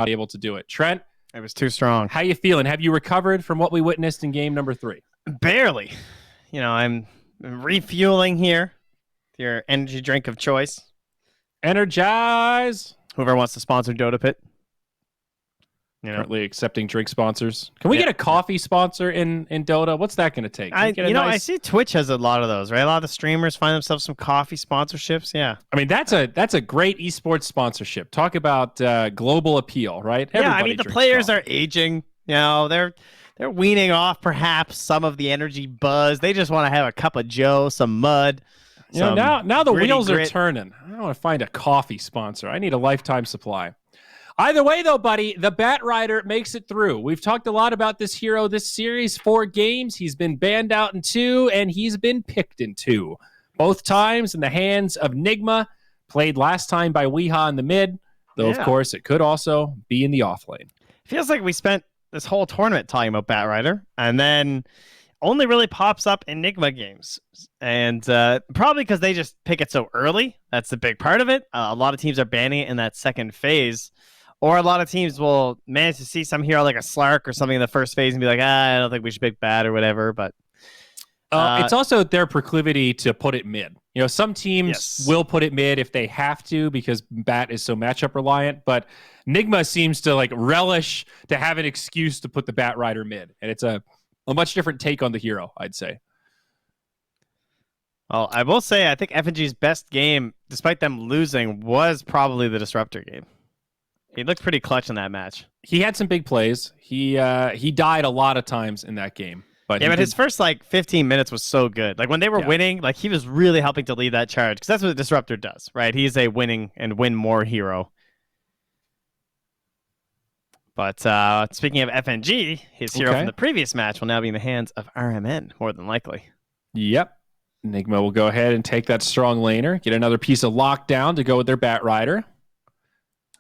not able to do it. Trent, it was too strong. How you feeling? Have you recovered from what we witnessed in game number 3? Barely. I'm refueling here. Your energy drink of choice. Energize. Whoever wants to sponsor Dota Pit. Currently accepting drink sponsors. Can we get a coffee sponsor in Dota? What's that going to take? I see Twitch has a lot of those, right? A lot of the streamers find themselves some coffee sponsorships. Yeah. I mean, that's a great esports sponsorship. Talk about global appeal, right? Everybody the players are aging. They're weaning off perhaps some of the energy buzz. They just want to have a cup of joe, some mud. Now the wheels are turning. I want to find a coffee sponsor. I need a lifetime supply. Either way, though, buddy, the Bat Rider makes it through. We've talked a lot about this hero this series. 4 games. He's been banned out in 2, and he's been picked in 2. Both times in the hands of Nigma. Played last time by Weeha in the mid, though, of course, it could also be in the off lane. Feels like we spent this whole tournament talking about Bat Rider, and then only really pops up in Nigma games. And probably because they just pick it so early. That's the big part of it. A lot of teams are banning it in that second phase. Or a lot of teams will manage to see some hero like a Slark or something in the first phase and be like, I don't think we should pick Bat or whatever. But it's also their proclivity to put it mid. Some teams will put it mid if they have to because Bat is so matchup reliant. But Nigma seems to relish to have an excuse to put the Bat Rider mid. And it's a much different take on the hero, I'd say. Well, I will say I think FNG's best game, despite them losing, was probably the Disruptor game. He looked pretty clutch in that match. He had some big plays. He died a lot of times in that game. But his first 15 minutes was so good. When they were winning, he was really helping to lead that charge because that's what the Disruptor does, right? He's a winning and win more hero. But speaking of FNG, his hero from the previous match will now be in the hands of RMN, more than likely. Yep. Nigma will go ahead and take that strong laner, get another piece of lockdown to go with their Bat Rider.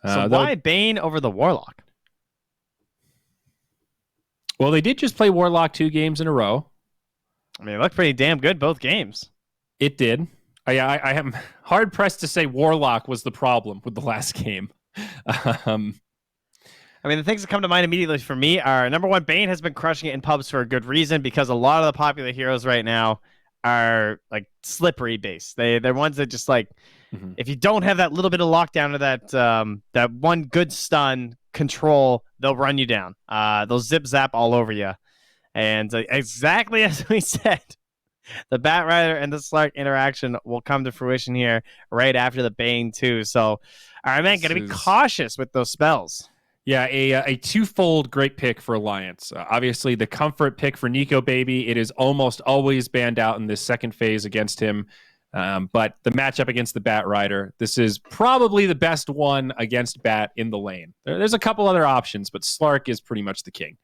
So why Bane over the Warlock? Well, they did just play Warlock 2 games in a row. I mean, it looked pretty damn good both games. It did. I am hard-pressed to say Warlock was the problem with the last game. I mean, the things that come to mind immediately for me are, number one, Bane has been crushing it in pubs for a good reason because a lot of the popular heroes right now are slippery based. They're ones that just if you don't have that little bit of lockdown or that one good stun control, they'll run you down. They'll zip zap all over you. And exactly as we said, the Bat Rider and the Slark interaction will come to fruition here right after the Bane too. So, all right, man, got to be cautious with those spells. Yeah, a twofold great pick for Alliance. Obviously, the comfort pick for Nico Baby. It is almost always banned out in this second phase against him. But the matchup against the Bat Rider, this is probably the best one against Bat in the lane. There's a couple other options, but Slark is pretty much the king.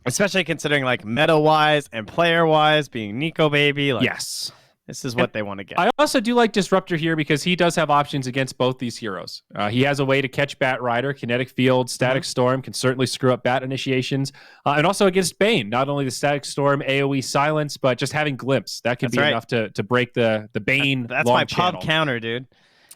Especially considering meta-wise and player-wise being Nico Baby. Yes. This is what they want to get. I also do like Disruptor here because he does have options against both these heroes. He has a way to catch Bat Rider, Kinetic Field, Static Storm can certainly screw up Bat initiations. And also against Bane, not only the Static Storm, AoE Silence, but just having Glimpse. That can be enough to break the Bane That's long my channel. Pub counter, dude.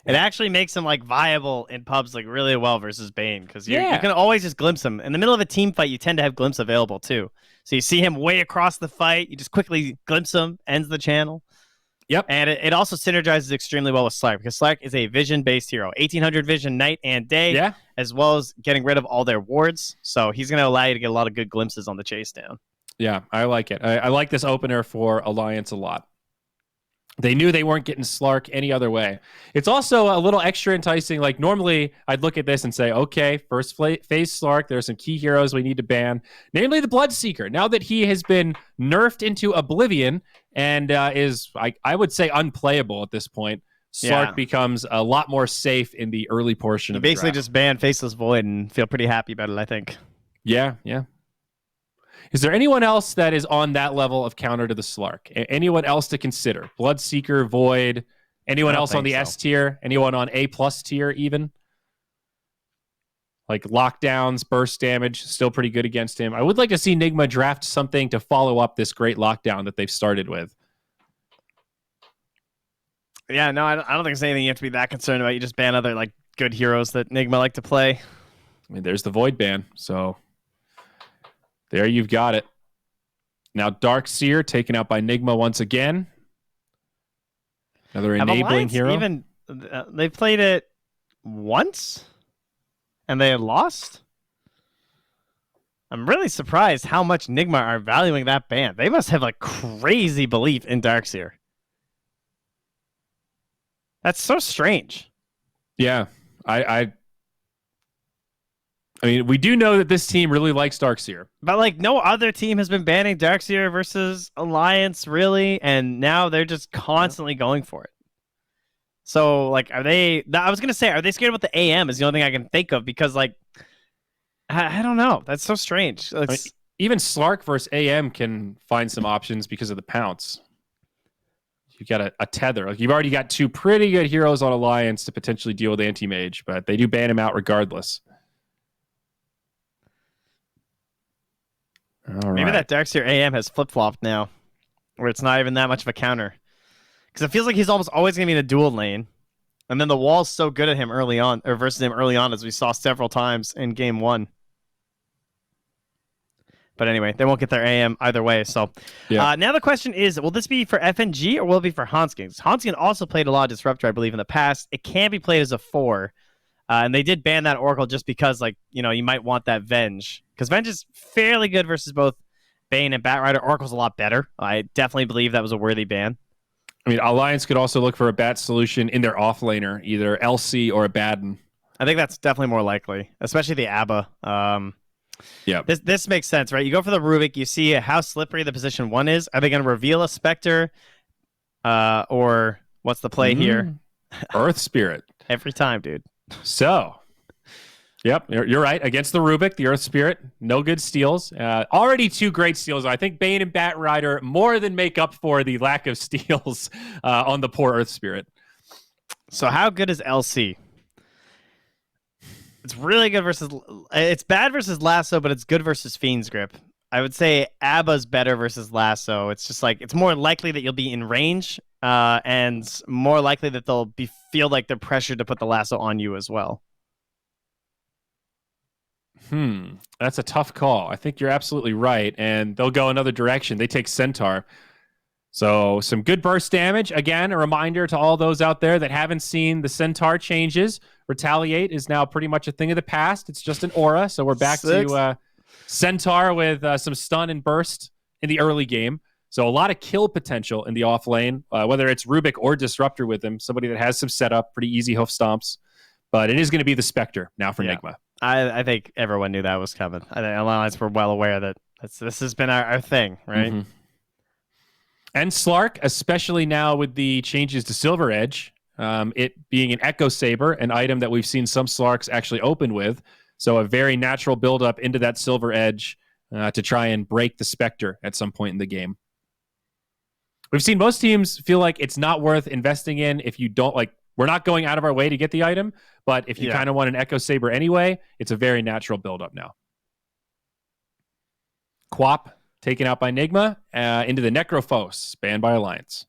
It actually makes him viable in pubs really well versus Bane because you can always just glimpse him. In the middle of a team fight, you tend to have Glimpse available too. So you see him way across the fight, you just quickly glimpse him, ends the channel. Yep. And it also synergizes extremely well with Slark because Slark is a vision-based hero. 1800 vision night and day, as well as getting rid of all their wards. So he's going to allow you to get a lot of good glimpses on the chase down. Yeah, I like it. I like this opener for Alliance a lot. They knew they weren't getting Slark any other way. It's also a little extra enticing. Normally, I'd look at this and say, okay, first phase Slark, there are some key heroes we need to ban, namely the Bloodseeker. Now that he has been nerfed into oblivion and is, I would say, unplayable at this point, Slark becomes a lot more safe in the early portion of the draft. Basically just ban Faceless Void and feel pretty happy about it, I think. Yeah. Is there anyone else that is on that level of counter to the Slark? Anyone else to consider? Bloodseeker, Void, anyone else on the S tier? Anyone on A+ tier even? Lockdowns, burst damage, still pretty good against him. I would like to see Nigma draft something to follow up this great lockdown that they've started with. Yeah, no, I don't think there's anything you have to be that concerned about. You just ban other good heroes that Nigma like to play. I mean, there's the Void ban. So there you've got it. Now Darkseer taken out by Nigma once again. Another enabling hero. Even they played it once and they had lost. I'm really surprised how much Nigma are valuing that ban. They must have like crazy belief in Darkseer. That's so strange. Yeah, I mean, we do know that this team really likes Darkseer. But like no other team has been banning Darkseer versus Alliance, really, and now they're just constantly going for it. So like are they I was gonna say, are they scared about the AM is the only thing I can think of, because like I don't know. That's so strange. I mean, even Slark versus AM can find some options because of the pounce. You got a tether. Like you've already got two pretty good heroes on Alliance to potentially deal with anti-mage, but they do ban him out regardless. Maybe that Darkseer AM has flip-flopped now, where it's not even that much of a counter. Because it feels like he's almost always going to be in a dual lane. And then the wall's so good at him early on, or versus him early on, as we saw several times in game 1. But anyway, they won't get their AM either way. So now the question is, will this be for FNG or will it be for Hanskin? Hanskin also played a lot of Disruptor, I believe, in the past. It can be played as a 4. And they did ban that Oracle just because, like, you know, you might want that Venge. Because Venge is fairly good versus both Bane and Batrider. Oracle's a lot better. I definitely believe that was a worthy ban. I mean, Alliance could also look for a bat solution in their offlaner, either LC or a Baden. I think that's definitely more likely, especially the ABBA. Yeah. This makes sense, right? You go for the Rubik, you see how slippery the position 1 is. Are they going to reveal a Spectre? Or what's the play here? Earth Spirit. Every time, dude. So, yep, you're right. Against the Rubik, the Earth Spirit, no good steals. Already 2 great steals. I think Bane and Batrider more than make up for the lack of steals on the poor Earth Spirit. So how good is LC? It's really good versus... It's bad versus Lasso, but it's good versus Fiend's Grip. I would say ABBA's better versus Lasso. It's just like, it's more likely that you'll be in range, and more likely that they'll feel like they're pressured to put the Lasso on you as well. That's a tough call. I think you're absolutely right, and they'll go another direction. They take Centaur. So some good burst damage. Again, a reminder to all those out there that haven't seen the Centaur changes. Retaliate is now pretty much a thing of the past. It's just an aura, so we're back to Centaur with some stun and burst in the early game. So a lot of kill potential in the off lane, whether it's Rubik or Disruptor with him, somebody that has some setup, pretty easy hoof stomps. But it is going to be the Spectre now for Nigma. I think everyone knew that was coming. I think Alliance were well aware that this has been our thing, right? Mm-hmm. And Slark, especially now with the changes to Silver Edge, it being an Echo Saber, an item that we've seen some Slarks actually open with. So a very natural build-up into that Silver Edge to try and break the Spectre at some point in the game. We've seen most teams feel like it's not worth investing in if you don't like. We're not going out of our way to get the item, but if you kind of want an Echo Saber anyway, it's a very natural build-up now. Quap taken out by Nigma into the Necrophos, banned by Alliance.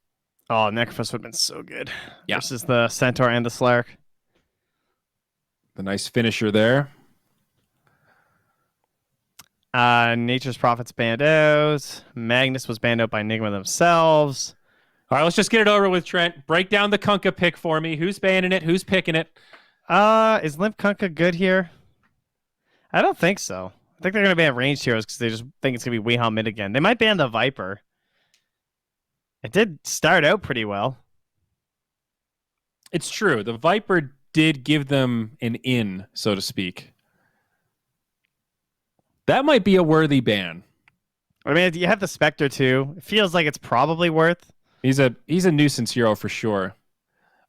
Oh, Necrophos would have been so good versus the Centaur and the Slark. The nice finisher there. Nature's Prophets banned out. Magnus was banned out by Nigma themselves. All right, let's just get it over with, Trent. Break down the Kunkka pick for me. Who's banning it? Who's picking it? Is Limp Kunkka good here? I don't think so. I think they're going to ban ranged heroes because they just think it's going to be Weehaw mid again. They might ban the Viper. It did start out pretty well. It's true. The Viper did give them an in, so to speak. That might be a worthy ban. I mean, you have the Spectre too. It feels like it's probably worth. He's a nuisance hero for sure.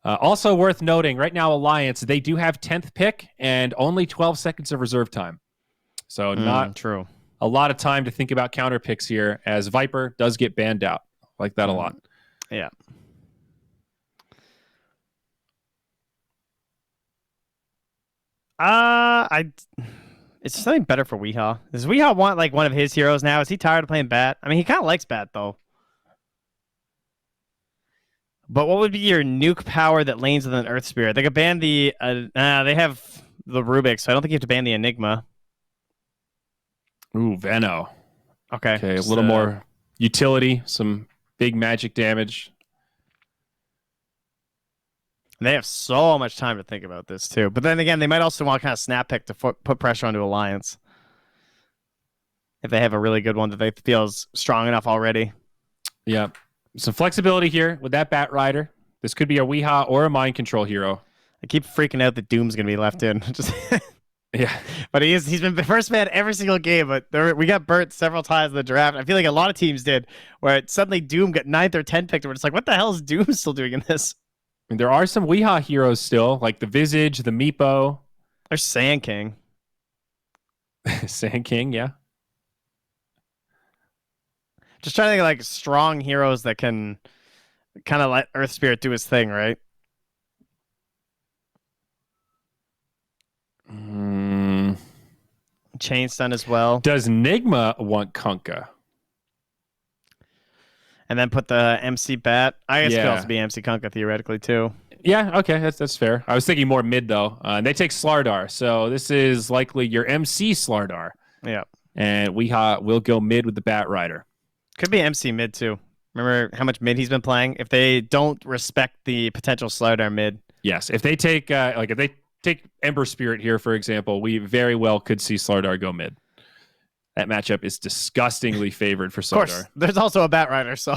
Also worth noting, right now Alliance, they do have 10th pick and only 12 seconds of reserve time. So not true. A lot of time to think about counter picks here, as Viper does get banned out. Like that a lot. Yeah. It's something better for Weehaw. Does Weehaw want like one of his heroes now? Is he tired of playing Bat? I mean, he kind of likes Bat though. But what would be your nuke power that lanes with an Earth Spirit? They could ban the. They have the Rubik, so I don't think you have to ban the Enigma. Ooh, Veno. Okay. Okay, a little more utility, some big magic damage. They have so much time to think about this too. But then again, they might also want to kind of snap pick to put pressure onto Alliance. If they have a really good one that they feel is strong enough already. Yeah. Some flexibility here with that Bat Rider. This could be a Weehaw or a Mind Control hero. I keep freaking out that Doom's going to be left in. Yeah. But he's been the first man every single game, but we got burnt several times in the draft. I feel like a lot of teams did, where suddenly Doom got 9th or 10th picked, where it's like, what the hell is Doom still doing in this? I mean, there are some Weehaw heroes still, like the Visage, the Meepo. There's Sand King. Sand King, yeah. Just trying to think of like strong heroes that can kind of let Earth Spirit do his thing, right? Chain Stun as well. Does Nigma want Kunkka? And then put the MC Bat. I guess it could also be MC Kunkka theoretically too. Yeah, okay, that's fair. I was thinking more mid though. And they take Slardar, so this is likely your MC Slardar. Yeah. And Weehaw will go mid with the Bat Rider. Could be MC mid too. Remember how much mid he's been playing? If they don't respect the potential Slardar mid. Yes, if they take if they take Ember Spirit here, for example, we very well could see Slardar go mid. That matchup is disgustingly favored for Slardar. Of course, there's also a Bat Rider, so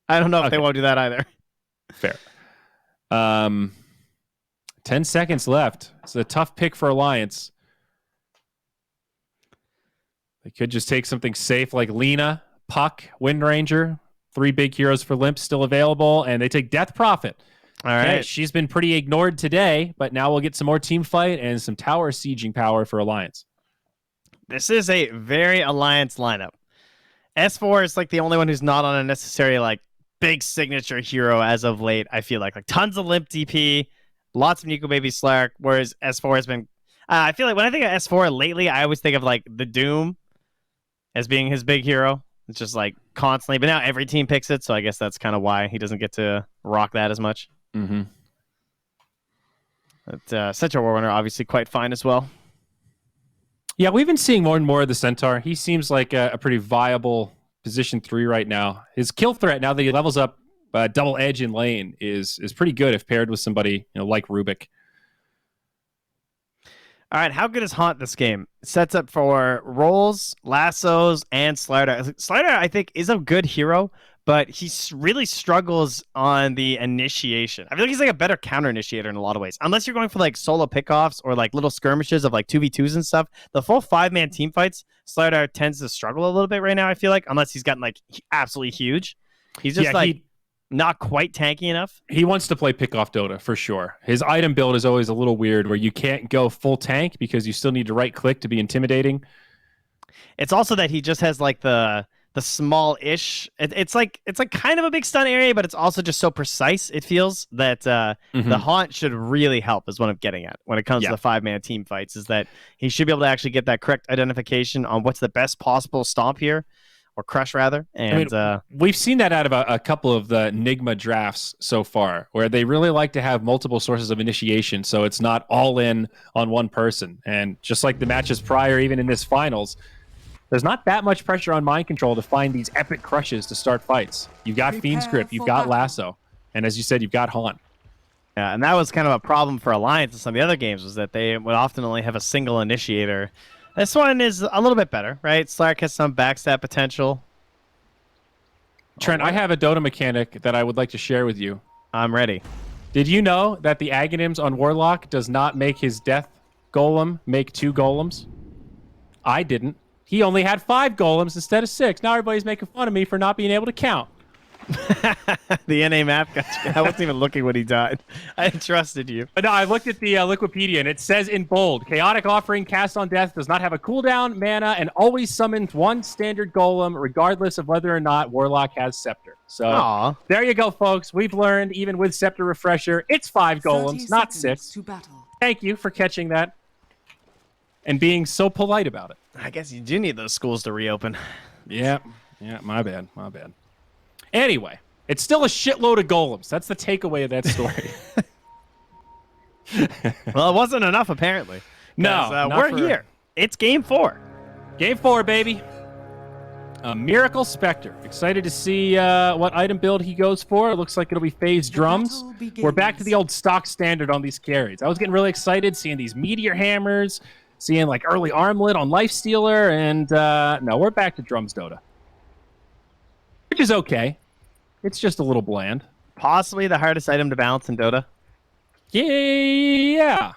I don't know if they won't do that either. Fair. 10 seconds left. It's a tough pick for Alliance. They could just take something safe like Lena, Puck, Wind Ranger. 3 big heroes for Limp still available, and they take Death Prophet. All right. Okay, she's been pretty ignored today, but now we'll get some more team fight and some tower sieging power for Alliance. This is a very Alliance lineup. S4 is like the only one who's not on a necessary like big signature hero as of late. I feel like tons of Limp DP, lots of Nico Baby Slark, whereas S4 has been. I feel like when I think of S4 lately, I always think of like the Doom as being his big hero. It's just like constantly, but now every team picks it, so I guess that's kind of why he doesn't get to rock that as much. Mm-hmm. But Centaur Warrunner obviously quite fine as well. Yeah, we've been seeing more and more of the Centaur. He seems like a pretty viable position 3 right now. His kill threat, now that he levels up double edge in lane, is pretty good if paired with somebody like Rubik. All right, how good is Haunt this game? It sets up for rolls, lassos, and Slardar. Slardar, I think, is a good hero, but he really struggles on the initiation. I feel like he's like a better counter initiator in a lot of ways. Unless you're going for like solo pickoffs or like little skirmishes of like 2v2s and stuff, the full 5-man team fights, Slardar tends to struggle a little bit right now, I feel like, unless he's gotten like absolutely huge. He's just not quite tanky enough. He wants to play pick-off Dota, for sure. His item build is always a little weird, where you can't go full tank because you still need to right-click to be intimidating. It's also that he just has like the small-ish. It's like kind of a big stun area, but it's also just so precise. It feels that the Haunt should really help. Is what I'm getting at when it comes to the 5-man team fights. Is that he should be able to actually get that correct identification on what's the best possible stomp here. Or crush, rather. And we've seen that out of a couple of the Nigma drafts so far, where they really like to have multiple sources of initiation, so it's not all in on one person. And just like the matches prior, even in this finals, there's not that much pressure on Mind Control to find these epic crushes to start fights. You've got Fiend's Grip, you've got Lasso, and as you said, you've got Haunt. Yeah, and that was kind of a problem for Alliance in some of the other games, was that they would often only have a single initiator. This one is a little bit better, right? Slark has some backstab potential. Trent, I have a Dota mechanic that I would like to share with you. I'm ready. Did you know that the Aghanims on Warlock does not make his Death Golem make 2 golems? I didn't. He only had 5 golems instead of 6. Now everybody's making fun of me for not being able to count. The NA map got you. I wasn't even looking when he died. I trusted you. But no, I looked at the Wikipedia, and it says in bold, Chaotic Offering cast on death does not have a cooldown, mana, and always summons 1 standard golem, regardless of whether or not Warlock has Scepter. So there you go, folks. We've learned, even with Scepter Refresher, it's 5 golems, not 6. Thank you for catching that and being so polite about it. I guess you do need those schools to reopen. Yeah, my bad. Anyway, It's still a shitload of golems. That's the takeaway of that story. Well, it wasn't enough, apparently. No, we're here. It's game 4. Game 4, baby. A Miracle Spectre. Excited to see what item build he goes for. It looks like it'll be phase drums. We're back to the old stock standard on these carries. I was getting really excited seeing these meteor hammers, seeing like early armlet on Lifestealer, and no, we're back to drums Dota. Which is okay. It's just a little bland. Possibly the hardest item to balance in Dota. Yeah.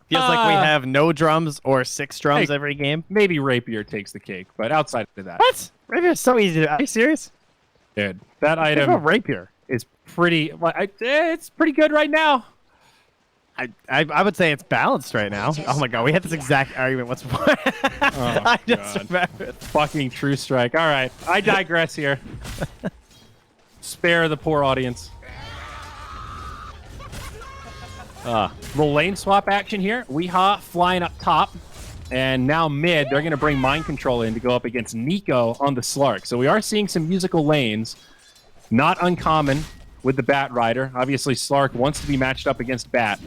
Feels like we have no drums or 6 drums every game. Maybe Rapier takes the cake, but outside of that. What? Rapier's so easy. Are you serious? Dude, that item Rapier is pretty... it's pretty good right now. I would say it's balanced right now. Oh my god, we had this exact argument once before. I just remembered. Fucking True Strike. All right, I digress here. Spare the poor audience. Little lane swap action here. Weehaw flying up top. And now mid, they're going to bring Mind Control in to go up against Nico on the Slark. So we are seeing some musical lanes. Not uncommon with the Bat Rider. Obviously, Slark wants to be matched up against Bat.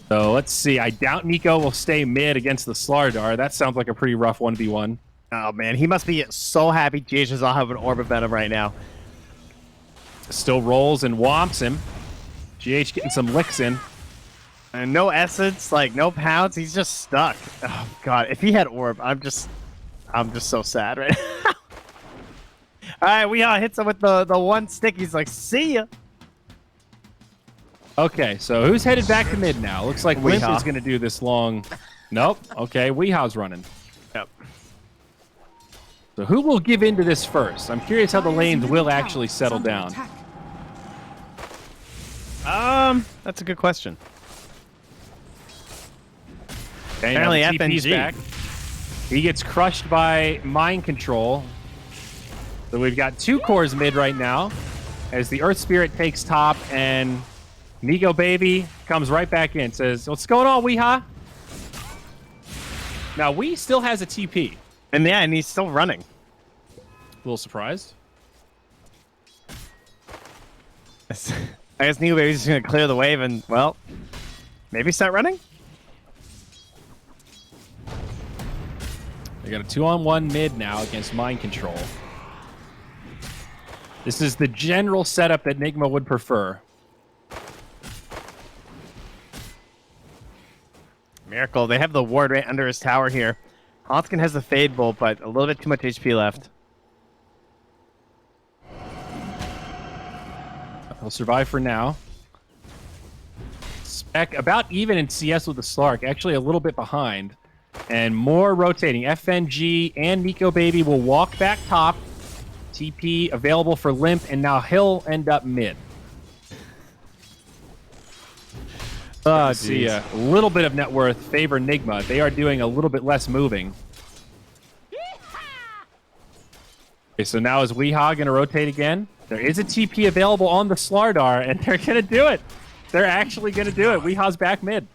So let's see. I doubt Nico will stay mid against the Slardar. That sounds like a pretty rough 1v1. Oh, man. He must be so happy GH's all have an Orb of Venom right now. Still rolls and whomps him. GH getting some licks in. And no essence, like no pounds. He's just stuck. Oh god, if he had Orb, I'm just so sad right now. All right, Weehaw hits him with the one stick. He's like, see ya. Okay, so who's headed back to mid now? Looks like Limp is going to do this long. Nope. Okay, Weehaw's running. Yep. So who will give into this first? I'm curious how the lanes will actually settle down. That's a good question. Okay, apparently TP's back. He gets crushed by Mind Control. So we've got 2 cores mid right now as the Earth Spirit takes top and Nico Baby comes right back in. Says, what's going on, Weehaw? Now, Wee still has a TP. And yeah, and he's still running. A little surprised. I guess Nico Baby's just going to clear the wave and, well, maybe start running? They got a 2-on-1 mid now against Mind Control. This is the general setup that Nigma would prefer. Miracle. They have the ward right under his tower here. Honskin has the Fade Bolt, but a little bit too much HP left. He'll survive for now. Spec about even in CS with the Slark. Actually a little bit behind. And more rotating. FNG and Nico Baby will walk back top. TP available for Limp, and now he'll end up mid. See a little bit of net worth favor Nigma. They are doing a little bit less moving. Okay, so now is Weehaw going to rotate again? There is a TP available on the Slardar, and they're going to do it. They're actually going to do it. Weehaw's back mid.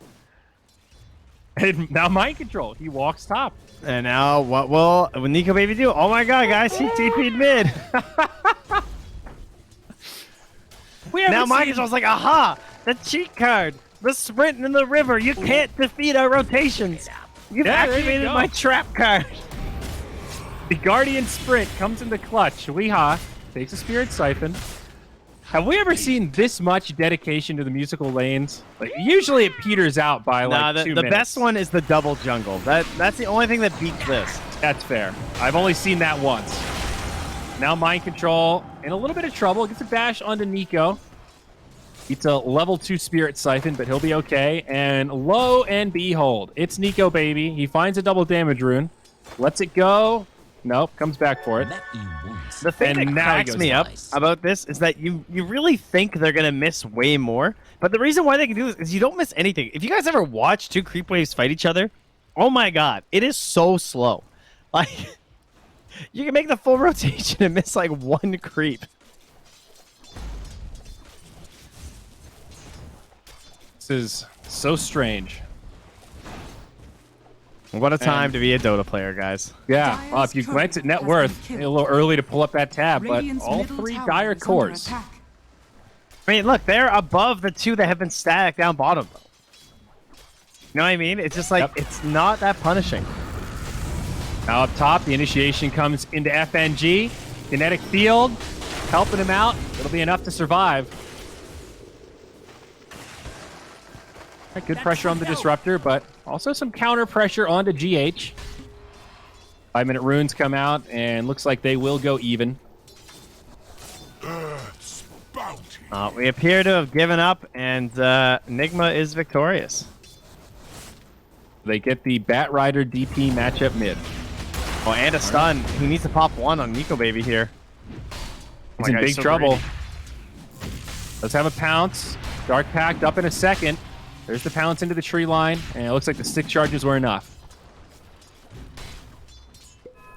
And now Mind Control. He walks top. And now what will Nico Baby do? Oh my god, guys, he TP'd mid. Now Mind Control's like, aha, the cheat card. The sprint in the river. You can't defeat our rotations. You've activated my trap card. The Guardian Sprint comes into clutch. Weehaw takes a Spirit Siphon. Have we ever seen this much dedication to the musical lanes? Like usually it peters out by like 2 minutes. The best one is the double jungle. That's the only thing that beats this. That's fair. I've only seen that once. Now Mind Control in a little bit of trouble. Gets a dash onto Nico. It's a level 2 Spirit Siphon, but he'll be okay. And lo and behold, it's Nico Baby. He finds a double damage rune. Lets it go. Nope, comes back for it. The thing that cracks me up about this is that you really think they're going to miss way more. But the reason why they can do this is you don't miss anything. If you guys ever watch 2 creep waves fight each other, oh my god, it is so slow. Like, you can make the full rotation and miss like 1 creep. This is so strange. What a time to be a Dota player, guys. Yeah, well, if you glance at net worth, a little early to pull up that tab, but all 3 dire cores. I mean, look, they're above the 2 that have been stacked down bottom. You know what I mean? It's just like, it's not that punishing. Now up top, the initiation comes into FNG. Kinetic field, helping him out. It'll be enough to survive. Good pressure on the disruptor, but also some counter pressure onto GH. 5-minute runes come out, and looks like they will go even. We appear to have given up, and Nigma is victorious. They get the Bat Rider DP matchup mid. Oh, and a stun. He needs to pop 1 on Nico Baby here. He's in big trouble. Let's have a pounce. Dark Pact up in a second. There's the pounce into the tree line, and it looks like the 6 charges were enough.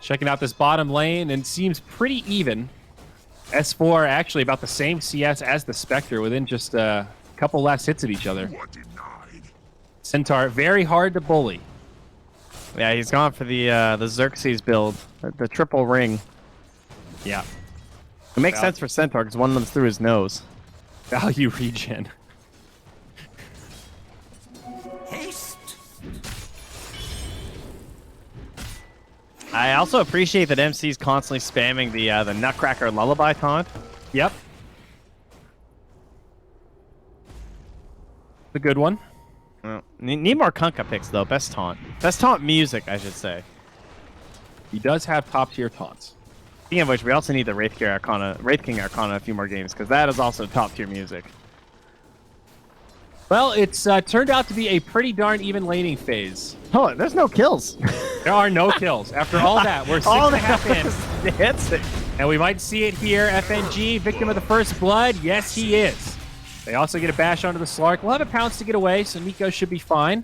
Checking out this bottom lane, and seems pretty even. S4 actually about the same CS as the Spectre, within just a couple last hits of each other. Centaur, very hard to bully. Yeah, he's gone for the Xerxes build, the triple ring. Yeah. It makes sense for Centaur, because one of them's through his nose. Value regen. I also appreciate that MC's constantly spamming the Nutcracker Lullaby taunt. Yep. The good one. Well, need more Kunkka picks, though. Best taunt. Best taunt music, I should say. He does have top-tier taunts. Speaking of which, we also need the Wraith King Arcana a few more games, because that is also top-tier music. Well, it's turned out to be a pretty darn even laning phase. Oh, there's no kills. There are no kills. After all that, we're 6.5 in. Hits it. And we might see it here. FNG, victim of the first blood. Yes, he is. They also get a bash onto the Slark. We'll have a pounce to get away, so Nico should be fine.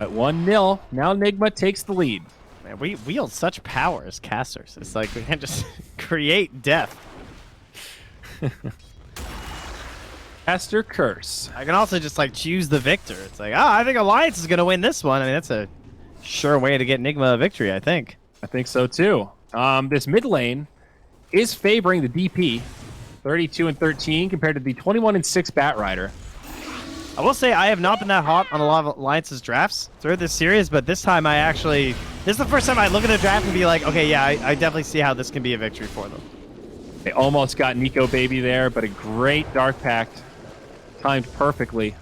At 1-0, now Nigma takes the lead. Man, we wield such power as casters. It's like we can just create death. Caster Curse. I can also just like choose the victor. It's like, I think Alliance is going to win this one. I mean, that's a sure way to get Nigma a victory, I think. I think so too. This mid lane is favoring the DP. 32-13 compared to the 21-6 Bat Rider. I will say I have not been that hot on a lot of Alliance's drafts throughout this series, but this time this is the first time I look at a draft and be like, okay, yeah, I definitely see how this can be a victory for them. They almost got Nico Baby there, but a great Dark Pact timed perfectly.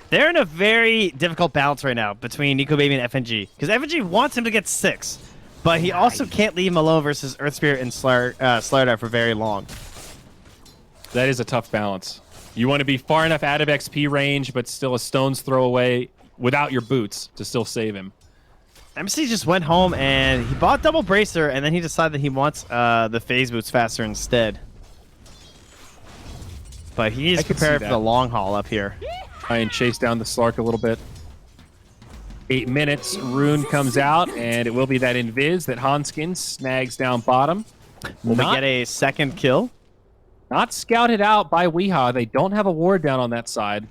They're in a very difficult balance right now between Nico Baby and FNG, because FNG wants him to get 6, but he also can't leave him alone versus Earth Spirit and Slardar for very long. That is a tough balance. You want to be far enough out of XP range, but still a stone's throw away without your boots to still save him. MC just went home and he bought double bracer, and then he decided that he wants the phase boots faster instead. But he needs to prepare for the long haul up here. Try and chase down the Slark a little bit. 8 minutes, Rune comes out, and it will be that Invis that Hanskin snags down bottom. Will we get a second kill? Not scouted out by Weehaw. They don't have a ward down on that side.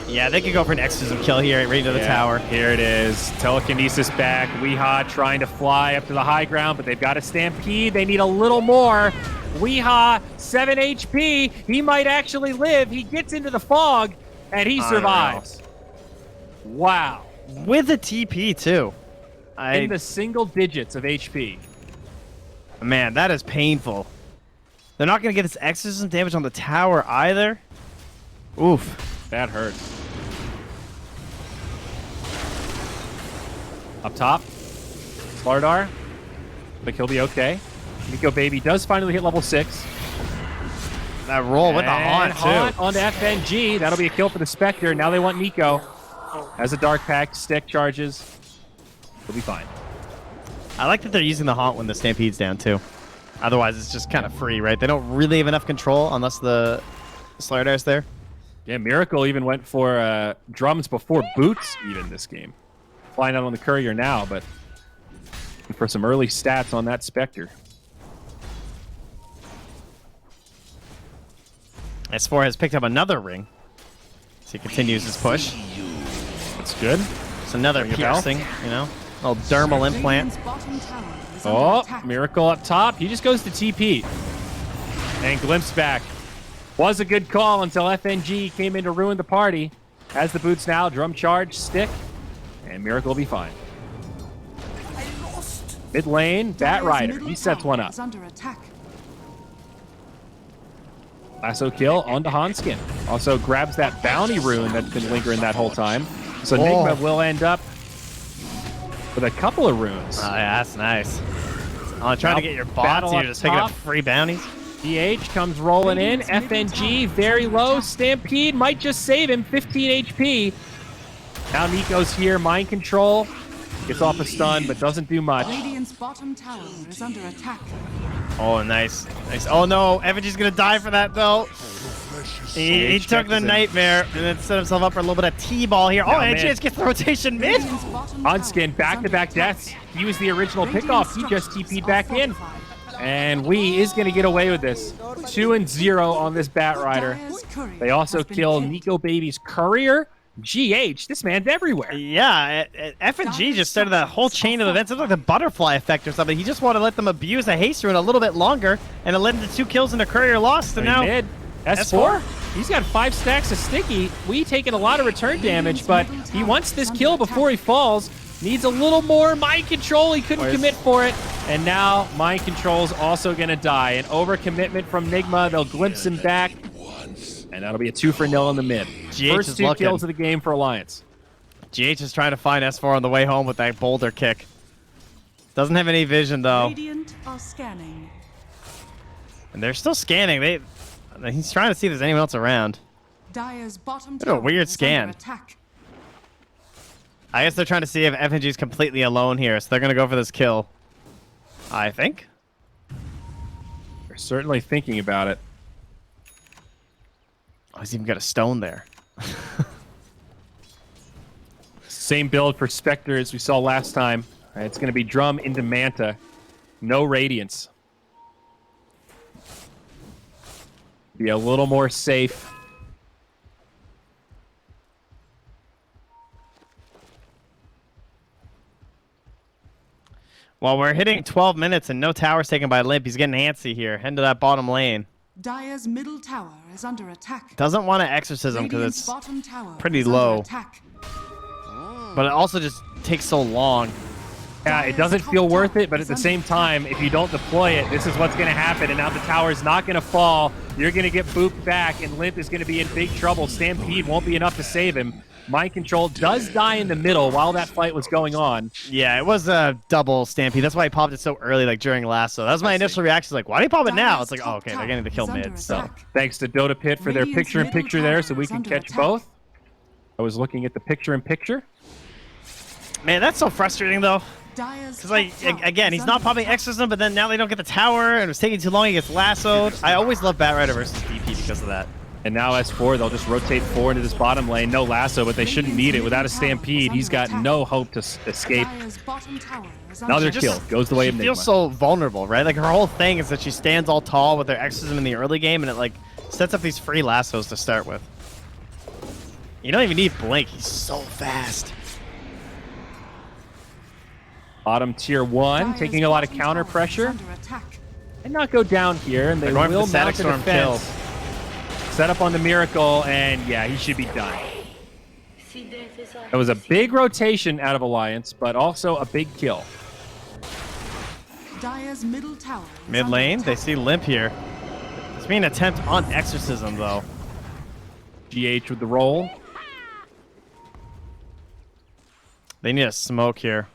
Yeah, they could go for an exorcism kill here right into the tower. Here it is. Telekinesis back. Weehaw trying to fly up to the high ground, but they've got a stampede. They need a little more. Weehaw, 7 HP. He might actually live. He gets into the fog, and he survives. Wow. With a TP, too. In the single digits of HP. Man, that is painful. They're not going to get this exorcism damage on the tower either. Oof. That hurts. Up top, Slardar. I think he'll be okay. Nico Baby does finally hit level 6. That roll with the haunt, too. Onto FNG. That'll be a kill for the Spectre. Now they want Nico. Has a Dark Pact, stick charges. He'll be fine. I like that they're using the haunt when the stampede's down, too. Otherwise, it's just kind of free, right? They don't really have enough control unless the Slardar's there. Yeah, Miracle even went for drums before boots even this game. Flying out on the courier now, but for some early stats on that Spectre. S4 has picked up another ring. So he continues his push. That's good. It's another piercing, you know? A little dermal implant. Oh, Miracle up top. He just goes to TP. And Glimpse back. Was a good call until FNG came in to ruin the party. Has the boots now. Drum charge, stick. And Miracle will be fine. Mid lane, Bat Rider. He sets one up. Lasso kill onto Hanskin. Also grabs that bounty rune that's been lingering that whole time. So Nigma will end up with a couple of runes. Oh, yeah, that's nice. Trying to get your bots here, just picking up free bounties. DH comes rolling in. FNG very low. Stampede might just save him. 15 HP. Now Nico's here. Mind control. Gets off a stun, but doesn't do much. Radiant's bottom tower is under attack. Oh, nice. Nice. Oh, no. FNG's going to die for that, though. He took the nightmare and then set himself up for a little bit of T-ball here. Oh, and GH gets the rotation mid. Hanskin, back-to-back deaths. He was the original pickoff. He just TP'd back in. And Wee is going to get away with this. 2-0 on this Bat Rider. They also kill Nico Baby's courier. GH, this man's everywhere. Yeah, FNG just started that whole chain of events. It was like the butterfly effect or something. He just wanted to let them abuse a haste rune a little bit longer, and it led into 2 kills and a courier lost. And now did. S4? He's got 5 stacks of sticky. Wee taking a lot of return damage, but he wants this kill before he falls. Needs a little more mind control. He couldn't commit for it. And now mind control's also going to die. An overcommitment from Nigma. They'll glimpse him back. And that'll be a 2-0 in the mid. First 2 kills of the game for Alliance. GH is trying to find S4 on the way home with that boulder kick. Doesn't have any vision, though. Radiant are scanning. And they're still scanning. He's trying to see if there's anyone else around. Dire's bottom What a weird scan. attack. I guess they're trying to see if FNG is completely alone here, so they're going to go for this kill. I think. They're certainly thinking about it. Oh, he's even got a stone there. Same build for Spectre as we saw last time. It's going to be Drum into Manta. No Radiance. Be a little more safe. Well, we're hitting 12 minutes and no towers taken by Limp. He's getting antsy here. Heading to that bottom lane. Dire's middle tower is under attack. Doesn't want to exorcism because it's bottom tower pretty is low. under attack. But it also just takes so long. Yeah, it doesn't feel worth it, but at the same time, if you don't deploy it, this is what's going to happen. And now the tower's not going to fall. You're going to get booped back, and Limp is going to be in big trouble. Stampede won't be enough to save him. Mind control does die in the middle while that fight was going on. Yeah, it was a double Stampede. That's why he popped it so early, like during Lasso. That was my initial reaction. Like, why do you pop it now? It's like, oh, okay, they're getting the kill mid. So thanks to Dota Pit for their picture-in-picture there so we can catch both. I was looking at the picture-in-picture. Man, that's so frustrating, though. Because, like, again, he's not popping Exorcism, but then now they don't get the tower, and it was taking too long, he gets lassoed. I always love Bat Rider versus DP because of that. And now S4, they'll just rotate 4 into this bottom lane. No lasso, but they shouldn't need it. Without a Stampede, he's got no hope to escape. Another kill. Goes the way of Nigma. She feels so vulnerable, right? Like, her whole thing is that she stands all tall with her Exorcism in the early game, and it, like, sets up these free lassos to start with. You don't even need Blink. He's so fast. Bottom tier 1, taking a lot of counter pressure. And not go down here, and they will mount a defense. Set up on the Miracle, and yeah, he should be done. It was a big rotation out of Alliance, but also a big kill. Dire's middle tower. Mid lane, they see Limp here. It's being an attempt on Exorcism, though. GH with the roll. They need a smoke here.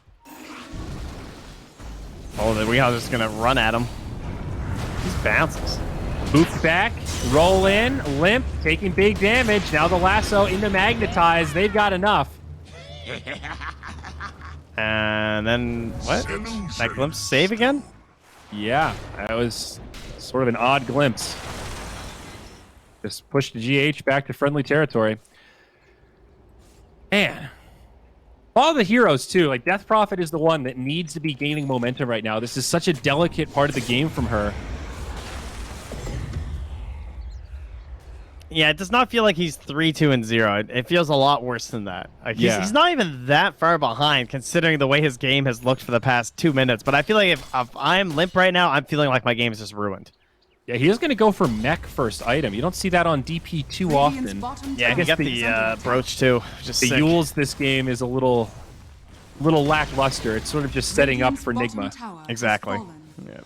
Oh, the Weehaw is just going to run at him. He bounces. Booped back, roll in, Limp, taking big damage. Now the lasso into Magnetize. They've got enough. And then, what? That glimpse save again? Yeah, that was sort of an odd glimpse. Just pushed the GH back to friendly territory. Man. All the heroes, too. Like, Death Prophet is the one that needs to be gaining momentum right now. This is such a delicate part of the game from her. Yeah, it does not feel like he's 3-2-0. It feels a lot worse than that. Like he's not even that far behind, considering the way his game has looked for the past 2 minutes. But I feel like if I'm limp right now, I'm feeling like my game is just ruined. Yeah, he is going to go for mech first item. You don't see that on DP too often. Yeah, he got the brooch too. Just The sick. Yules this game is a little lackluster. It's sort of just setting up for Nigma. Exactly. Yeah.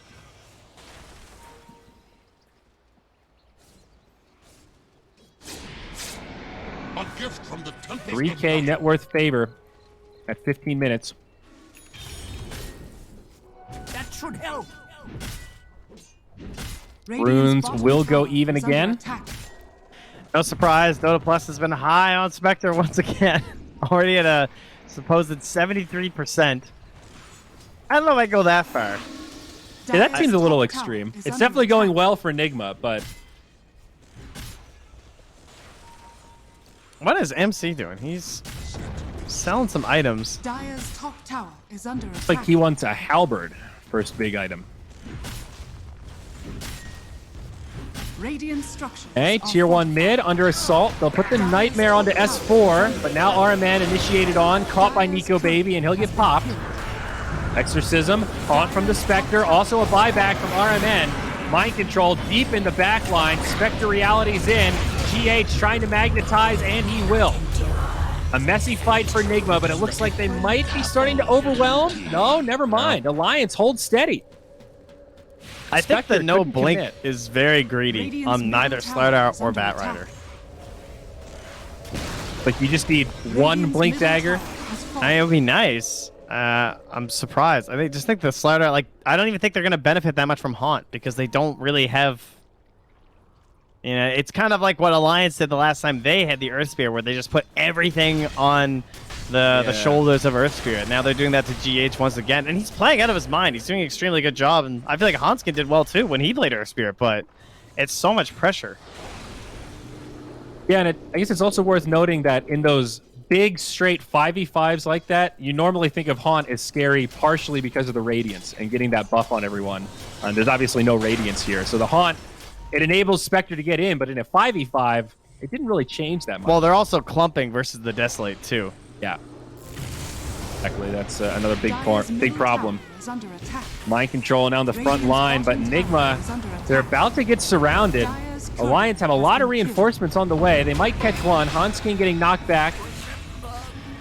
3K net worth favor at 15 minutes. That should help. Runes will go even again. No surprise, Dota Plus has been high on Spectre once again. Already at a supposed 73%. I don't know if I go that far. Yeah, that seems a little extreme. It's definitely going well for Nigma, but what is MC doing? He's selling some items. Dire's top tower is under attack. it's like he wants a halberd first big item. Radiant structures. Okay, tier 1 mid under assault. They'll put the Nightmare onto S4, but now RMN initiated on, caught by Nico Baby, and he'll get popped. Exorcism, Haunt from the Spectre, also a buyback from RMN. Mind Control deep in the back line. Spectre Reality's in. GH trying to magnetize, and he will. A messy fight for Nigma, but it looks like they might be starting to overwhelm. No, never mind. Alliance holds steady. I think Spectre the no couldn't blink commit. is very greedy on neither Slardar or Batrider. Like you just need one blink dagger. It would be nice. I'm surprised. I just think the Slardar, like, I don't even think they're gonna benefit that much from Haunt because they don't really have. You know, it's kind of like what Alliance did the last time they had the Earth Spear, where they just put everything on the shoulders of Earth Spirit. Now they're doing that to GH once again, and he's playing out of his mind. He's doing an extremely good job, and I feel like Hanskin did well too when he played Earth Spirit, but it's so much pressure. Yeah, and I guess it's also worth noting that in those big straight 5v5s like that, you normally think of Haunt as scary partially because of the Radiance and getting that buff on everyone. And there's obviously no Radiance here, so the Haunt, it enables Spectre to get in, but in a 5v5, it didn't really change that much. Well, they're also clumping versus the Desolate too. Yeah. Exactly, that's another big problem. Mind Control now on the front line, but Nigma, they're about to get surrounded. Alliance have a lot of reinforcements on the way. They might catch one. Hanskin getting knocked back.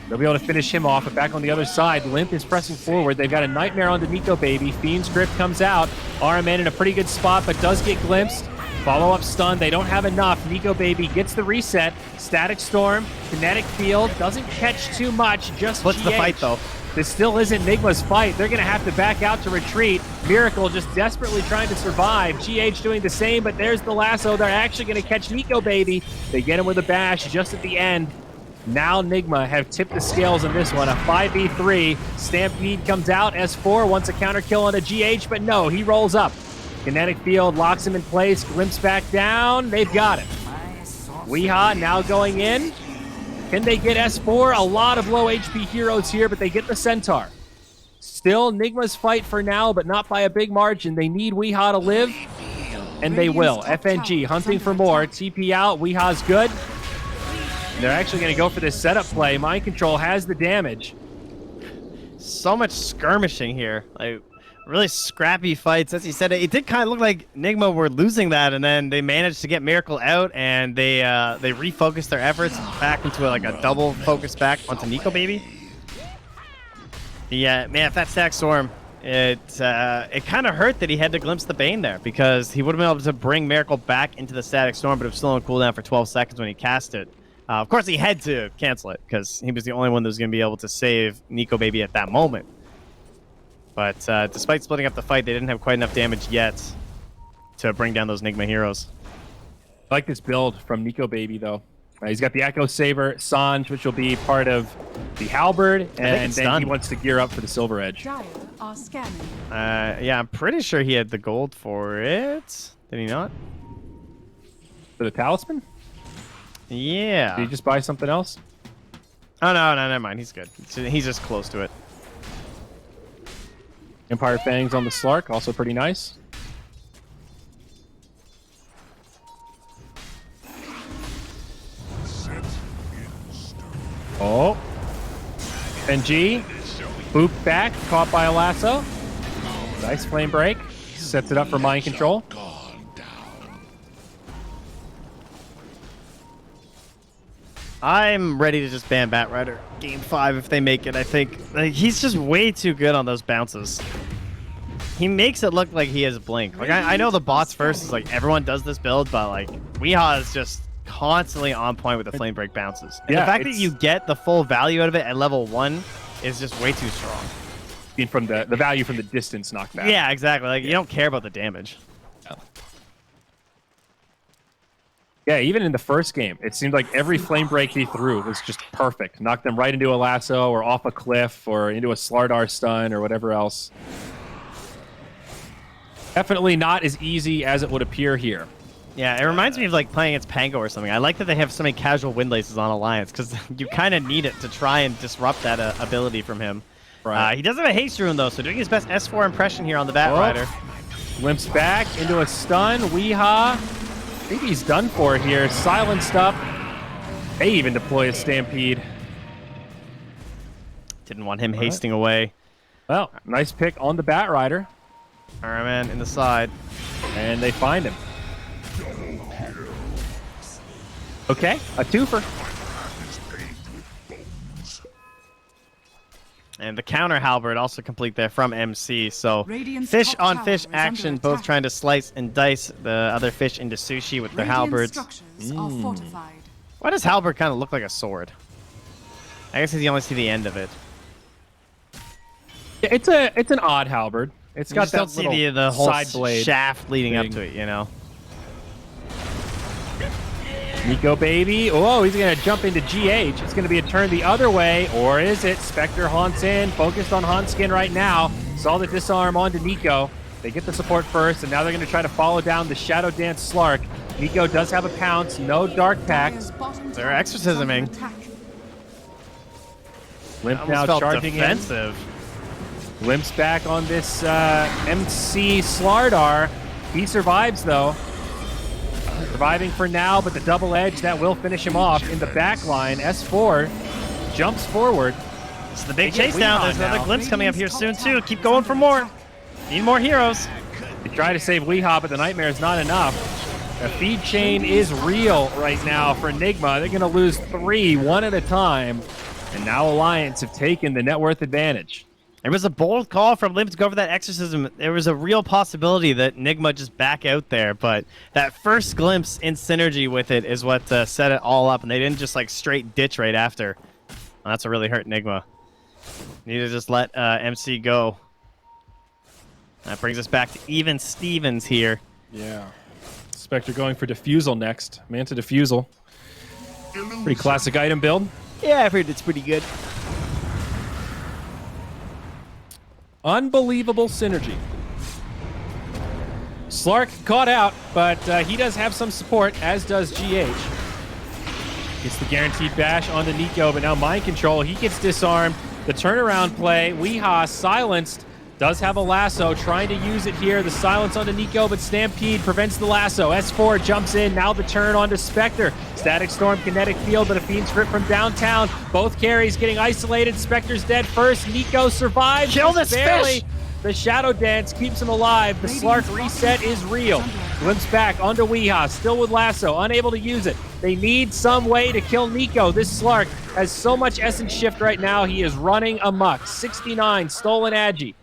They'll be able to finish him off, but back on the other side, Limp is pressing forward. They've got a Nightmare onto Nico Baby. Fiend's Grip comes out. RMN in a pretty good spot, but does get glimpsed. Follow-up stun. They don't have enough. Nico Baby gets the reset. Static Storm, Kinetic Field. Doesn't catch too much. Just What's GH. the fight, though? This still isn't Nigma's fight. They're going to have to back out to retreat. Miracle just desperately trying to survive. GH doing the same, but there's the lasso. They're actually going to catch Nico Baby. They get him with a bash just at the end. Now Nigma have tipped the scales in this one. A 5v3. Stampede comes out. S4 wants a counter kill on a GH, but no, he rolls up. Kinetic Field locks him in place. Glimpse back down. They've got it. Weeha now going in. Can they get S4? A lot of low HP heroes here, but they get the Centaur. Still Nigma's fight for now, but not by a big margin. They need Weeha to live, and they will. FNG hunting for more. TP out. Weeha's good. They're actually going to go for this setup play. Mind Control has the damage. So much skirmishing here. Like, really scrappy fights. As you said, it did kind of look like Nigma were losing that, and then they managed to get Miracle out, and they refocused their efforts back into like a double focus back onto Nico Baby. Yeah, man, if that Static Storm, it kind of hurt that he had to glimpse the Bane there, because he would have been able to bring Miracle back into the Static Storm, but it was still on cooldown for 12 seconds when he cast it. Of course, he had to cancel it because he was the only one that was going to be able to save Nico Baby at that moment. But despite splitting up the fight, they didn't have quite enough damage yet to bring down those Nigma heroes. I like this build from Nico Baby, though. He's got the Echo Saber, Sanj, which will be part of the Halberd, and then he wants to gear up for the Silver Edge. Dire are scanning. Yeah, I'm pretty sure he had the gold for it. Did he not? For the Talisman? Yeah. Did he just buy something else? Oh, no, never mind. He's good. He's just close to it. Empire Fangs on the Slark, also pretty nice. SNG, boop back, caught by a lasso. Nice flame break. Sets it up for mind control. I'm ready to just ban Batrider game 5 if they make it. I think he's just way too good on those bounces. He makes it look like he has blink. Like I know the bots first is like everyone does this build, but like Weehaw is just constantly on point with the flame break bounces. And Yeah, the fact that you get the full value out of it at level 1 is just way too strong. Being from the value from the distance knockback. Yeah, exactly. Like you don't care about the damage. Yeah, even in the first game, it seemed like every flame break he threw was just perfect. Knocked them right into a lasso or off a cliff or into a Slardar stun or whatever else. Definitely not as easy as it would appear here. Yeah, it reminds me of like playing against Pango or something. I like that they have so many casual wind laces on Alliance because you kind of need it to try and disrupt that ability from him. Right. He does have a haste rune though, so doing his best S4 impression here on the Batrider. Limps back into a stun. Weehaw. I think he's done for here. Silenced up. They even deploy a Stampede. Didn't want him hasting away. Well, nice pick on the Batrider. All right, man, in the side. And they find him. Okay, a twofer. And the counter halberd also complete there from MC. So Radiant's fish top on tower fish is under action, both attack. trying to slice and dice the other fish into sushi with their Radiant halberds. structures are fortified. Why does halberd kind of look like a sword? I guess you only see the end of it. Yeah, it's an odd halberd. It's You got just that don't see little the whole side blade shaft leading up thing. to it, you know? Nico baby. Oh, he's going to jump into GH. It's going to be a turn the other way. Or is it? Spectre haunts in. Focused on Hanskin right now. Saw the disarm onto Nico. They get the support first, and now they're going to try to follow down the Shadow Dance Slark. Nico does have a pounce. No Dark Pact. Dire's bottom They're tower is under exorcisming. attack. Limp Almost now felt charging defensive. in. Limps back on this MC Slardar. He survives, though. Surviving for now, but the double edge, that will finish him off. In the back line, S4 jumps forward. It's the big They get chase down. Weehaw There's another now. glimpse coming up here soon, too. Keep going for more. Need more heroes. They try to save Weehaw, but the Nightmare is not enough. The feed chain is real right now for Nigma. They're going to lose 3, one at a time. And now Alliance have taken the net worth advantage. It was a bold call from Limp to go for that exorcism. There was a real possibility that Nigma just back out there, but that first glimpse in synergy with it is what set it all up, and they didn't just like straight ditch right after. Well, that's what really hurt Nigma. Need to just let MC go. That brings us back to even Stevens here. Yeah. Spectre going for Diffusal next. Manta Diffusal. Pretty classic item build. Yeah, I've heard it's pretty good. Unbelievable synergy. Slark caught out, but he does have some support, as does GH. Gets the guaranteed bash onto Nico, but now mind control. He gets disarmed. The turnaround play. Weehaw silenced. Does have a lasso. Trying to use it here. The silence onto Nico, but Stampede prevents the lasso. S4 jumps in. Now the turn onto Spectre. Static Storm, Kinetic Field, but a Fiend Script from downtown. Both carries getting isolated. Spectre's dead first. Nico survives. Kill this barely. fish! The Shadow Dance keeps him alive. The Slark reset is real. Limps back onto Weehaw, still with lasso, unable to use it. They need some way to kill Nico. This Slark has so much essence shift right now. He is running amok. 69, stolen Agi.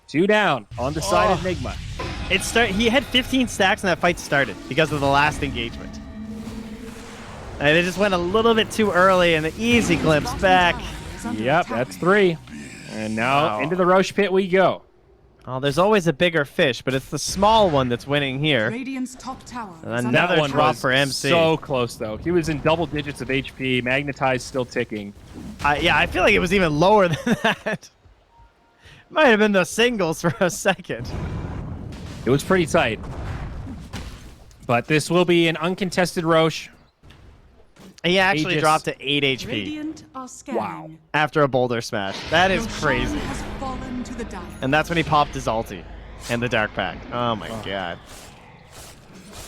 2 down on the side of Nigma. He had 15 stacks when that fight started because of the last engagement. And they just went a little bit too early, and the easy glimpse back. Yep, that's 3. And now into the Roche pit we go. Oh, there's always a bigger fish, but it's the small one that's winning here. Radiant's top tower is And under another That one drop was for MC. so close, though. He was in double digits of HP. Magnetized still ticking. Yeah, I feel like it was even lower than that. Might have been the singles for a second. It was pretty tight. But this will be an uncontested Roche. He actually Aegis. dropped to 8 HP Radiant are scanning. Wow. after a boulder smash. That is Your crazy. shadow has fallen to the dire. And that's when he popped his ulti and the Dark Pact. Oh my god.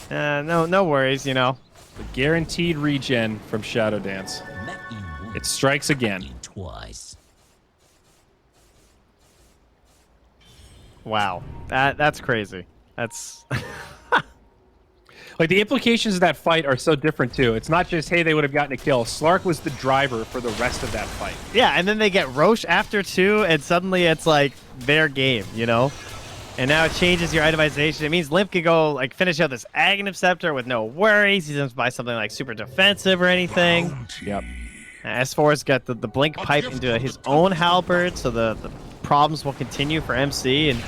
No worries, you know. The guaranteed regen from Shadow Dance. It strikes again. Twice. Wow. That's crazy. That's Like, the implications of that fight are so different, too. It's not just, hey, they would have gotten a kill. Slark was the driver for the rest of that fight. yeah, and then they get Roche after 2, and suddenly it's like their game, you know? And now it changes your itemization. It means Limp can go like finish out this Aghanim Scepter with no worries. He doesn't buy something like super defensive or anything. Yep. S4's got the blink pipe into his own halberd, so the problems will continue for MC. And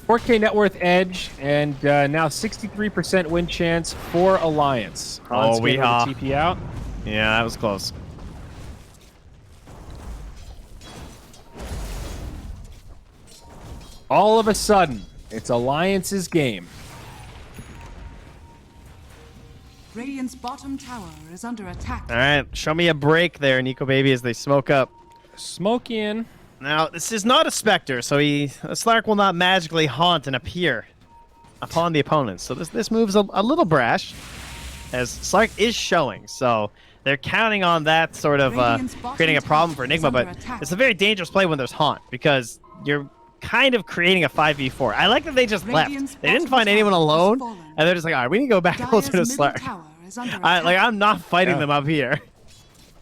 4K net worth edge, and now 63% win chance for Alliance. Oh, we Weehaw. TP out. yeah, that was close. All of a sudden, it's Alliance's game. Radiant's bottom tower is under attack. All right, show me a break there, Nico Baby, as they smoke up. Smoke in. Now, this is not a Spectre, so Slark will not magically haunt and appear upon the opponents. So this move's a little brash, as Slark is showing. So they're counting on that sort of creating a problem for Nigma, but it's a very dangerous play when there's haunt, because you're kind of creating a 5v4. I like that they just left. They didn't find anyone alone, and they're just like, all right, we need to go back closer to Slark. I'm not fighting them up here.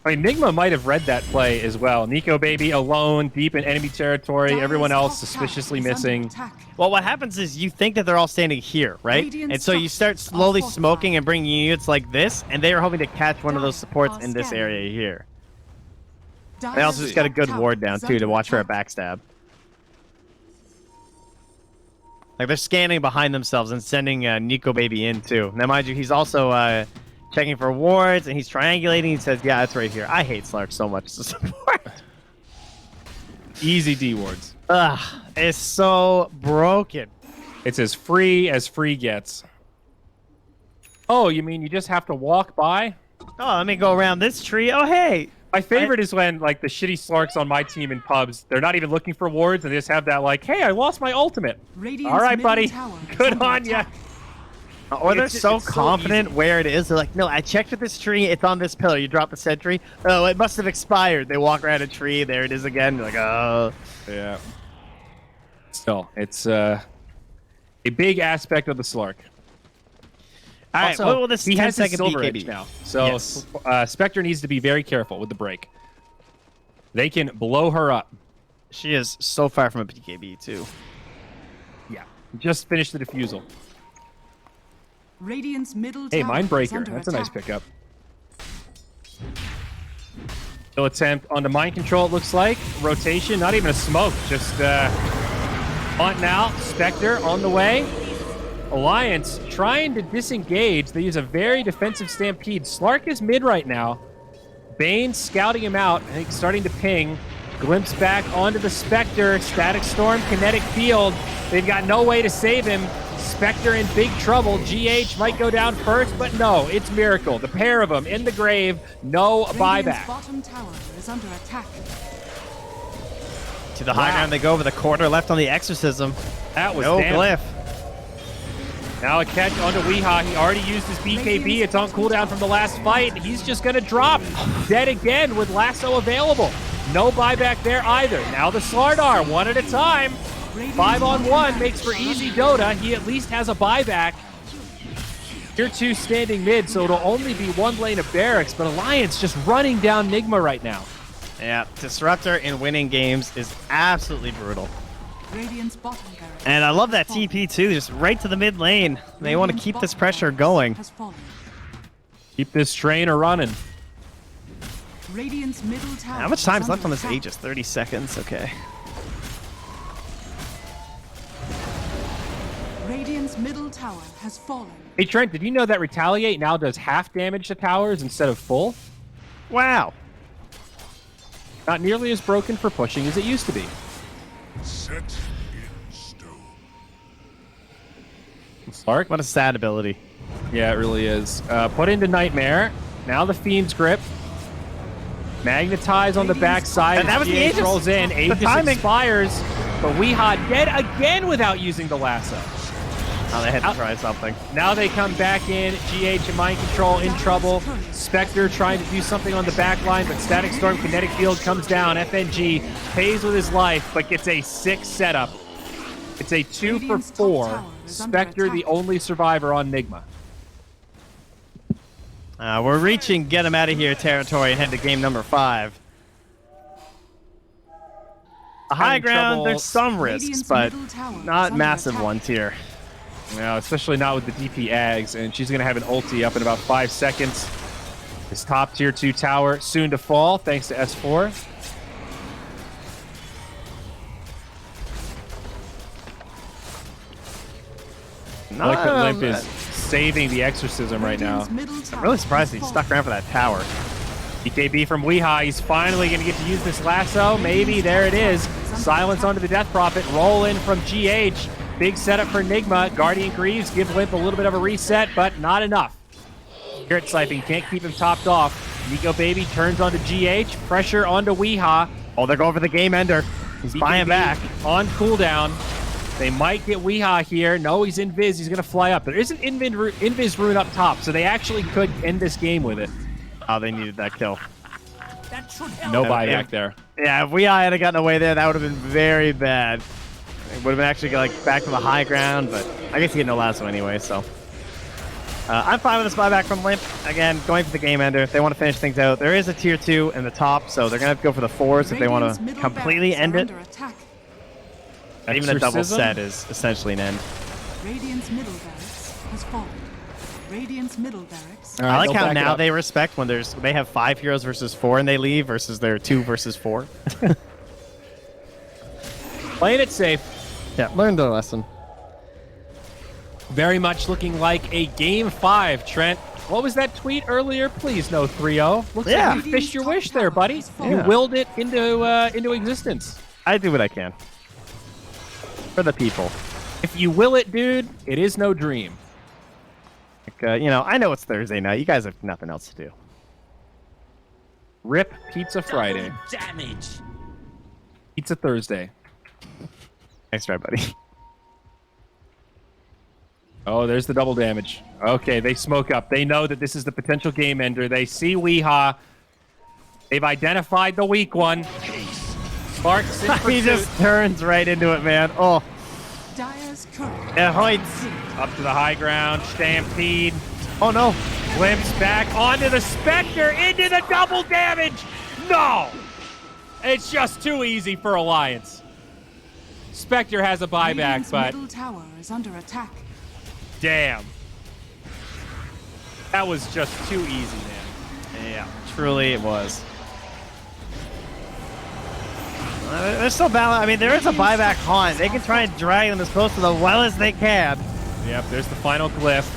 I mean, Nigma might have read that play as well. Nico Baby alone, deep in enemy territory. Everyone else suspiciously missing. Well, what happens is you think that they're all standing here, right? And so you start slowly smoking and bringing units like this, and they are hoping to catch one of those supports in this area here. They also just got a good ward down, too, to watch for a backstab. Like, they're scanning behind themselves and sending Nico Baby in, too. Now, mind you, he's also checking for wards, and he's triangulating. He says, yeah, it's right here. I hate Slark so much as a support. Easy D wards. Ugh, it's so broken. It's as free gets. Oh, you mean you just have to walk by? Oh, let me go around this tree. Oh, hey. My favorite is when, like, the shitty Slarks on my team in pubs, they're not even looking for wards, and they just have that, like, hey, I lost my ultimate. Radiant's all right, middle buddy. tower is Good under on ya. attack. Or they're It's so so confident easy. where it is. They're like, no, I checked with this tree. It's on this pillar. You drop the sentry. Oh, it must have expired. They walk around a tree. There it is again. You're like, oh. Yeah. Still, it's a big aspect of the Slark. All right, Also, what will this he has his 10-second silver BKB edge now, so Yes. Spectre needs to be very careful with the break. They can blow her up. She is so far from a BKB, too. Yeah. Just finished the defusal. Radiant's middle Hey, tower is Mindbreaker. under That's a nice attack. pickup. Still attempt onto mind control, it looks like. Rotation, not even a smoke. Just on now. Spectre on the way. Alliance trying to disengage. They use a very defensive stampede. Slark is mid right now. Bane scouting him out. I think starting to ping. Glimpse back onto the Spectre. Static Storm, Kinetic Field. They've got no way to save him. Spectre in big trouble. GH might go down first, but no, it's Miracle. The pair of them in the grave. No Radiant's buyback. bottom tower is under attack. To the high ground they go with a quarter left on the Exorcism. That was No damn. glyph. Now a catch onto Weehaw. He already used his BKB. It's on cooldown from the last fight. He's just going to drop. Dead again with Lasso available. No buyback there either. Now the Slardar, one at a time. 5-on-1 makes for easy Dota. He at least has a buyback. Tier 2 standing mid, so it'll only be one lane of barracks, but Alliance just running down Nigma right now. Yeah, Disruptor in winning games is absolutely brutal. Radiant's bottom barracks And I love that has fallen. TP, too, just right to the mid lane. They want to Radiant's keep this bottom pressure barracks going. has fallen. Keep this train a-running. Radiant's middle tower How much time is is left on under this attack. Aegis? 30 seconds? Okay. Radiant's middle tower has fallen. Hey Trent, did you know that Retaliate now does half damage to towers instead of full? Wow. Not nearly as broken for pushing as it used to be. Set in stone. Slark? What a sad ability. Yeah, it really is. Put into Nightmare. Now the Fiend's Grip. Magnetize on the backside. And that was the GH Aegis. rolls in. The Aegis timing. expires. But Weehaw dead again without using the lasso. Oh, they had to try something. Now they come back in. GH and Mind Control in trouble. Spectre trying to do something on the back line, but Static Storm Kinetic Field comes down. FNG pays with his life, but gets a 6 setup. It's a 2 for 4. Spectre the only survivor on Nigma. We're reaching get him out of here territory and head to game number 5. The high ground, trouble. there's some risks, but not massive ones here. Yeah, especially not with the DP Ags, and she's going to have an ulti up in about 5 seconds. This top tier 2 tower soon to fall, thanks to S4. I like that Limp is saving the exorcism right now. I'm really surprised he stuck around for that tower. BKB from Weeha, he's finally going to get to use this lasso. Maybe, there it is. Silence onto the Death Prophet, roll in from GH. Big setup for Nigma. Guardian Greaves give Limp a little bit of a reset, but not enough. Spirit Siping can't keep him topped off. Nico Baby turns onto GH. Pressure onto Weeha. Oh, they're going for the game ender. He's buying back. On cooldown. They might get Weeha here. No, he's invis. He's going to fly up. There is an invis rune up top, so they actually could end this game with it. Oh, they needed that kill. That should help. No buyback there. Yeah, if Weeha had gotten away there, that would have been very bad. It would have been actually like back to the high ground, but I guess he had no lasso anyway, so. I'm fine with this buyback from Limp. Again, going for the game ender. If they want to finish things out, there is a tier 2 in the top, so they're going to have to go for the 4s if they want to completely end it. Even a double set is essentially an end. Radiant's middle barracks has fallen. Radiant's middle barracks. Right, I like they'll how back it now up. they respect when they have 5 heroes versus 4 and they leave versus their 2 versus 4. Playing it safe. Yeah, learned their lesson. Very much looking like a game 5, Trent. What was that tweet earlier? Please no 3-0. Looks Yeah. like you fished your wish there, buddy. You Yeah. willed it into existence. I do what I can. For the people. If you will it, dude, it is no dream. Like, I know it's Thursday night. You guys have nothing else to do. Rip Pizza Friday. Damage. Pizza Thursday. Thanks, try, buddy. Oh, there's the double damage. Okay, they smoke up. They know that this is the potential game ender. They see Weeha. They've identified the weak one. Sparks in He pursuit. just turns right into it, man. Oh, Dire's current. it hoits. Up to the high ground. Stampede. Oh, no. Glimpse back onto the Spectre. Into the double damage. No! It's just too easy for Alliance. Spectre has a buyback, Radiant's but middle tower is under attack. damn. That was just too easy, man. Yeah, truly it was. They're still battling. I mean, there is a buyback haunt. They can try and drag them as close to the well as they can. Yep, there's the final glyph.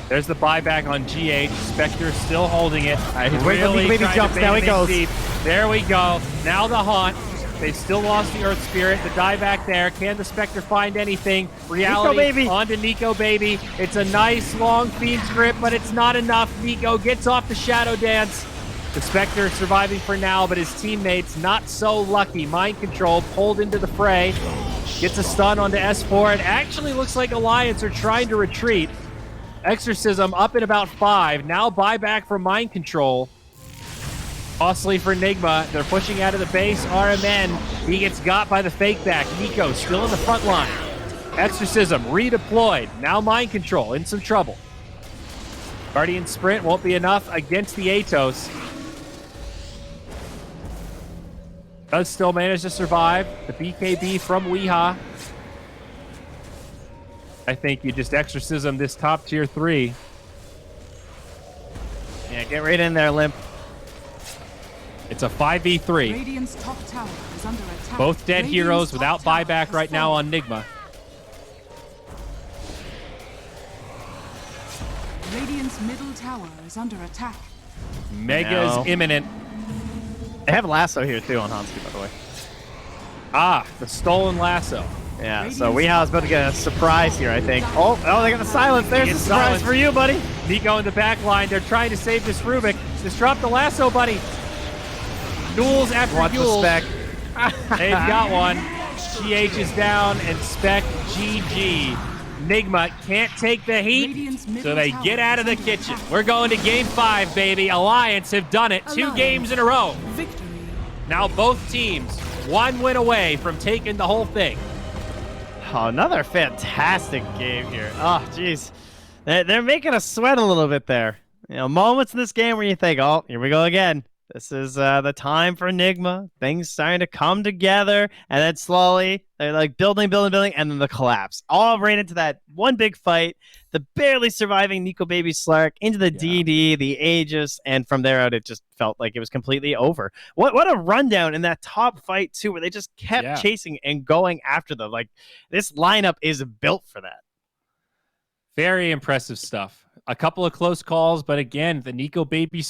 There's the buyback on GH. Spectre still holding it. He's waiting for Maybe trying to jumps. bait Now he him in goes. deep. There we go. Now the haunt. They still lost the Earth Spirit. The dieback there. Can the Spectre find anything? Reality Nico Baby. onto Nico Baby. It's a nice long Fiend's Grip, but it's not enough. Nico gets off the Shadow Dance. The Spectre surviving for now, but his teammates not so lucky. Mind Control pulled into the fray. Gets a stun onto S4. It actually looks like Alliance are trying to retreat. Exorcism up in about 5. Now buyback from Mind Control. Costly for Nigma. They're pushing out of the base. RMN. He gets got by the fake back. Nico still in the front line. Exorcism redeployed. Now Mind Control in some trouble. Guardian Sprint won't be enough against the Atos. Does still manage to survive. The BKB from Weeha. I think you just exorcism this top tier 3. Yeah, get right in there, Limp. It's a 5v3. Radiant's top tower is under attack. Both dead Radiant's heroes top without tower buyback has right now fallen. on Nigma. Radiant's middle tower is under attack. Mega No. is imminent. They have lasso here too on Hansky, by the way. Ah, the stolen lasso. Yeah, so Weeha's about to get a surprise here, I think. Oh, they got the silence. There's a It's surprise silence. for you, buddy. Nico in the back line. They're trying to save this Rubik. Just drop the lasso, buddy. Duels after Watch the duels. spec. They've got one. GH is down and Spec GG. Nigma can't take the heat, Radiant's middle so they tower get out of the is under kitchen. attack. We're going to game 5, baby. Alliance have done it 2 Alliance. games in a row. Victory. Now both teams 1 win away from taking the whole thing. Oh, another fantastic game here. Oh, jeez. They're making us sweat a little bit there. You know, moments in this game where you think, oh, here we go again. This is the time for Nigma. Things starting to come together, and then slowly they're like building, and then the collapse. All right into that one big fight. The barely surviving Nico Baby Slark into the DD, the Aegis, and from there out, it just felt like it was completely over. What a rundown in that top fight too, where they just kept chasing and going after them. Like this lineup is built for that. Very impressive stuff. A couple of close calls, but again, the Nico Baby